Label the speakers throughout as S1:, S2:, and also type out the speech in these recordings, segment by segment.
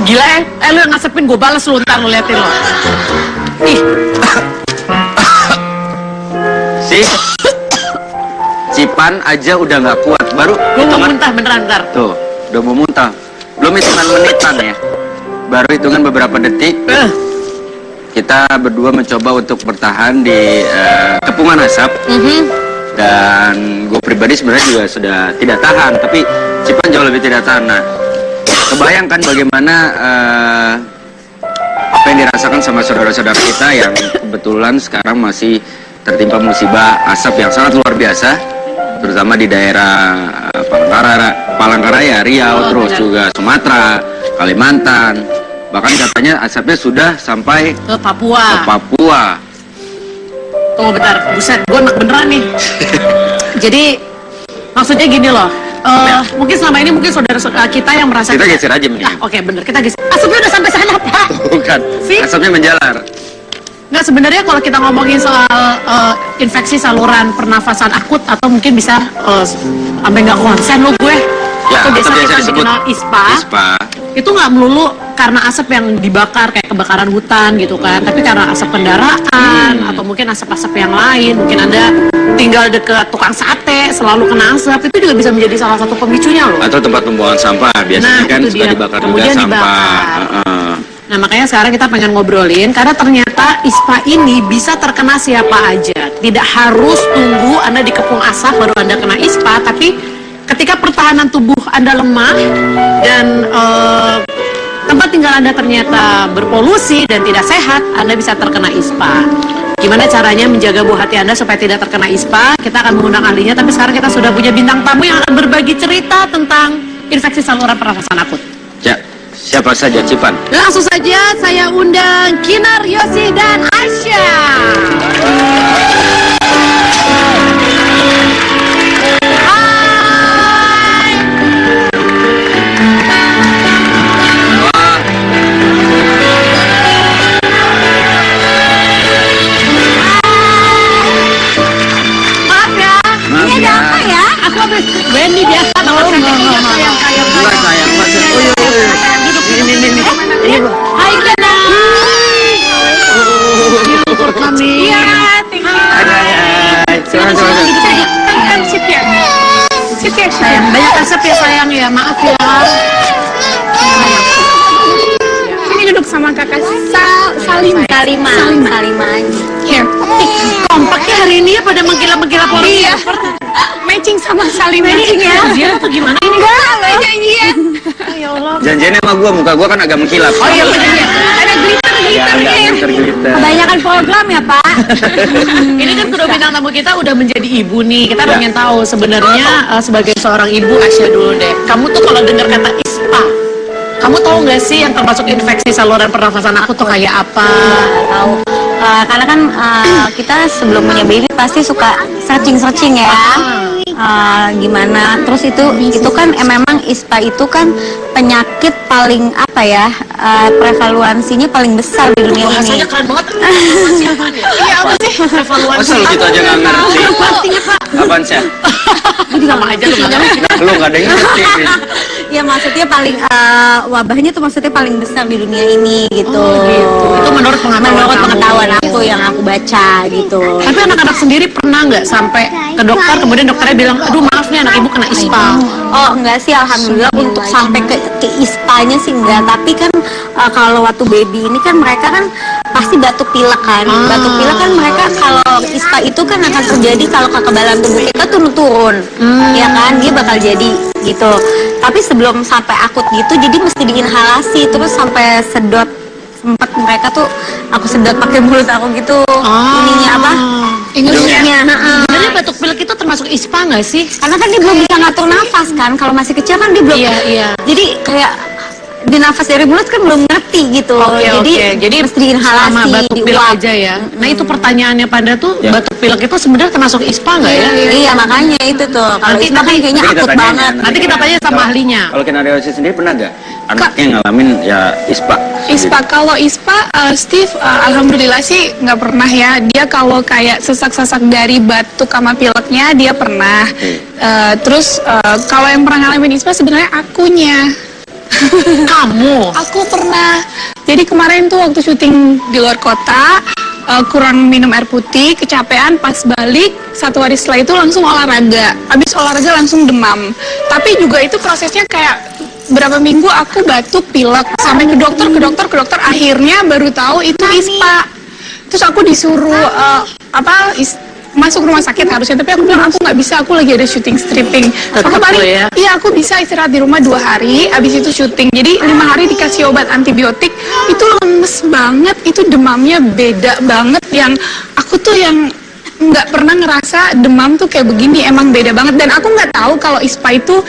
S1: Gila lu yang ngasepin gue balas lu, ntar lu liatin lo. Ih.
S2: Si Cipan aja udah nggak kuat, baru
S1: gue mau muntah beneran ntar.
S2: Tuh, udah mau muntah. Belum hitungan menitan ya. Baru hitungan beberapa detik. Kita berdua mencoba untuk bertahan di kepungan asap. Dan gue pribadi sebenarnya juga sudah tidak tahan, tapi Cipan jauh lebih tidak tahan. Nah, kebayangkan bagaimana apa yang dirasakan sama saudara-saudara kita yang kebetulan sekarang masih tertimpa musibah asap yang sangat luar biasa, terutama di daerah Palangkaraya, Riau, terus juga Sumatera, Kalimantan. Bahkan katanya asapnya sudah sampai
S1: ke Papua. Tunggu bentar, buset, gue enak beneran nih. Jadi maksudnya gini loh, mungkin selama ini mungkin saudara kita yang merasa
S2: kita geser aja mending.
S1: Oke, bener, kita geser. Asapnya udah sampai sana, Pak.
S2: Bukan, asapnya menjalar.
S1: Nggak, sebenarnya kalau kita ngomongin soal infeksi saluran pernafasan akut atau mungkin bisa sampai nggak konsen lo gue.
S2: Ya,
S1: atau biasa kita
S2: disebut
S1: dikenal ISPA. Itu nggak melulu karena asap yang dibakar kayak kebakaran hutan gitu kan, tapi karena asap kendaraan atau mungkin asap-asap yang lain. Mungkin Anda tinggal dekat tukang sate, selalu kena asap, itu juga bisa menjadi salah satu pemicunya loh.
S2: Atau tempat pembuangan sampah, biasanya kan suka dibakar juga sampah.
S1: Nah, makanya sekarang kita pengen ngobrolin, karena ternyata ISPA ini bisa terkena siapa aja. Tidak harus tunggu Anda dikepung asap baru Anda kena ISPA, tapi ketika pertahanan tubuh Anda lemah dan tempat tinggal Anda ternyata berpolusi dan tidak sehat, Anda bisa terkena ISPA. Gimana caranya menjaga buah hati Anda supaya tidak terkena ISPA? Kita akan mengundang ahlinya, tapi sekarang kita sudah punya bintang tamu yang akan berbagi cerita tentang infeksi saluran pernafasan akut.
S2: Ya, siapa saja Cipan?
S1: Langsung saja saya undang Kinar, Yosi, dan Aisyah. Wendy biasa banget sayang. Ini. Hai Kena. Syukur kami. Iya, Sip ya sayang. Banyak asap ya sayang ya, maaf ya.
S3: Ini duduk sama kakak Salima.
S1: Here. Kompaknya hari ini ya pada menggila-menggila polisi.
S3: Iya. Matching sama Salima.
S1: Matching ya. Dia tuh gimana ini?
S3: Enggak janjian.
S1: Ya Allah.
S2: Janjiannya sama gua, muka gua kan agak mengkilap.
S1: Oh iya benar ya.
S3: Ada glitter.
S4: Kebanyakan program ya Pak.
S1: Ini kan kedua bintang tamu kita udah menjadi ibu nih. Kita pengen tahu sebenarnya sebagai seorang ibu, Aisyah dulu deh. Kamu tuh kalau dengar kata ISPA, kamu tahu nggak sih yang termasuk infeksi saluran pernafasan akut tuh kayak apa?
S4: Tahu. Karena kan kita sebelum punya baby pasti suka searching ya. Gimana? Terus itu kan memang ISPA itu kan penyakit paling apa ya? Prevaluansinya paling besar di dunia ini.
S1: Bahasanya keren banget.
S3: Iya apa sih?
S1: Prevaluansi.
S2: Masa lu gitu aja nggak ngerti? Apaan sih?
S1: Sama aja lu nggak ngerti.
S2: Lu nggak ada yang ngerti.
S4: Ya maksudnya paling wabahnya tuh maksudnya paling besar di dunia ini gitu.
S1: Oh, gitu. Itu menurut
S4: pengetahuan aku yang aku baca gitu.
S1: Tapi anak-anak sendiri pernah nggak sampai ke dokter kemudian dokternya bilang, aduh maaf nih anak ibu kena ISPA?
S4: Oh enggak sih, alhamdulillah untuk sampai ke ISPA-nya sih enggak. Tapi kan kalau waktu baby ini kan mereka kan pasti batuk pilek kan. Batuk pilek kan mereka kalau ISPA itu kan akan terjadi kalau kekebalan tubuh kita turun. Ya kan, dia bakal jadi gitu. Tapi sebelum sampai akut gitu, jadi mesti diinhalasi terus sampai sedot. Sempat mereka tuh aku sedot pakai mulut aku gitu. Ininya apa? Ingusinya.
S1: Sebenarnya batuk pilek itu termasuk ISPA nggak sih?
S4: Karena kan dia belum bisa ngatur nafas kan. Kalau masih kecil kan dia belum.
S1: Iya.
S4: Jadi kayak di nafas dari mulut kan belum ngerti gitu. Jadi mesti diinhalasi,
S1: sama batuk pilek aja ya. Nah itu pertanyaannya pada tuh batuk pilek itu sebenarnya termasuk ISPA nggak ya?
S4: Iya makanya itu tuh. Kalau ISPA kan kayaknya akut banget.
S1: Nanti kita tanya sama ahlinya.
S2: Kalau Kinar Yosi sendiri pernah nggak anaknya ngalamin ya ISPA?
S3: Kalau ISPA, Steve, alhamdulillah sih nggak pernah ya. Dia kalau kayak sesak-sesak dari batuk sama pileknya dia pernah. Terus kalau yang pernah ngalamin ISPA sebenarnya akunya.
S1: kamu.
S3: Aku pernah. Jadi kemarin tuh waktu syuting di luar kota, kurang minum air putih, kecapean, pas balik 1 hari setelah itu langsung olahraga. Habis olahraga langsung demam. Tapi juga itu prosesnya kayak berapa minggu aku batuk, pilek, sampai ke dokter, akhirnya baru tahu itu ISPA. Terus aku disuruh masuk rumah sakit harusnya, tapi aku bilang aku nggak bisa, aku lagi ada syuting stripping. Aku paling, iya aku bisa istirahat di rumah 2 hari, abis itu syuting. Jadi 5 hari dikasih obat antibiotik, itu lemes banget, itu demamnya beda banget. Yang aku tuh yang nggak pernah ngerasa demam tuh kayak begini, emang beda banget. Dan aku nggak tahu kalau ISPA itu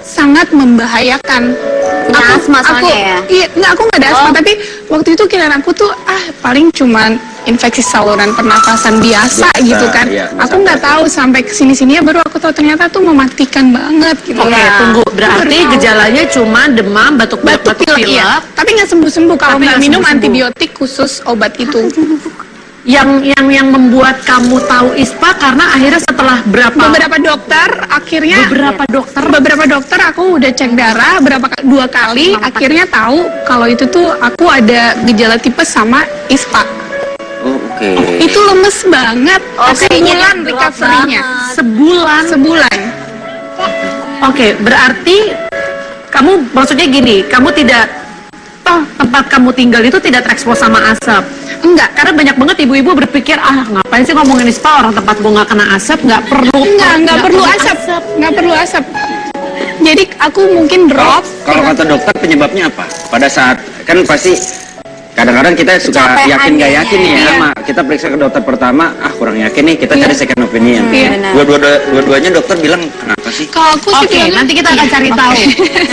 S3: sangat membahayakan.
S4: Asma soalnya ya?
S3: Iya, nggak, aku nggak ada asma, tapi waktu itu kirain aku tuh paling cuman infeksi saluran pernafasan biasa gitu kan.
S2: Iya,
S3: aku nggak tahu sampai kesini-sini ya baru aku tahu ternyata tuh mematikan banget gitu.
S1: Oke, tunggu. Berarti gejalanya cuma demam, batuk-batuk, batuk-pilek.
S3: Iya. Tapi nggak sembuh-sembuh kalau
S1: Tapi
S3: nggak
S1: nggak
S3: minum
S1: sembuh-sembuh.
S3: antibiotik khusus obat itu.
S1: Yang membuat kamu tahu ISPA karena akhirnya setelah
S3: Beberapa dokter akhirnya beberapa dokter aku udah cek darah 2 kali akhirnya tahu kalau itu tuh aku ada gejala tipes sama ISPA.
S2: Oh, oke.
S3: Itu lemes banget. Sebulan recovery-nya. Sebulan.
S1: Oke, berarti kamu maksudnya gini, kamu tidak tempat kamu tinggal itu tidak terekspos sama asap.
S3: Enggak.
S1: Karena banyak banget ibu-ibu berpikir, ngapain sih ngomongin ISPA, orang tempat gua nggak kena asap, nggak perlu
S3: asap. Jadi aku mungkin drop.
S2: Kalau kata dokter penyebabnya apa? Pada saat kan pasti kadang-kadang kita suka yakin nggak yakin nih ya, sama kita periksa ke dokter pertama, kurang yakin nih, kita cari second opinion. Dua-duanya dokter bilang kenapa sih?
S3: Kalau aku sih
S1: Oke,
S3: bilangnya-
S1: nanti kita akan cari tahu.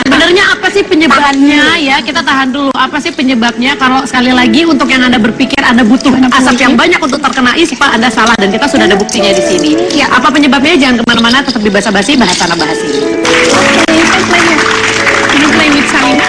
S1: Sebenarnya apa sih penyebabnya ya? Kita tahan dulu. Apa sih penyebabnya? Kalau sekali lagi untuk yang Anda berpikir Anda butuh asap yang banyak untuk terkena ISPA, Anda salah dan kita sudah ada buktinya di sini.
S3: Ya.
S1: Apa penyebabnya? Jangan kemana-mana, tetap di Basa Basi, bahas tanah bahas ini.
S3: Ini play with Salina.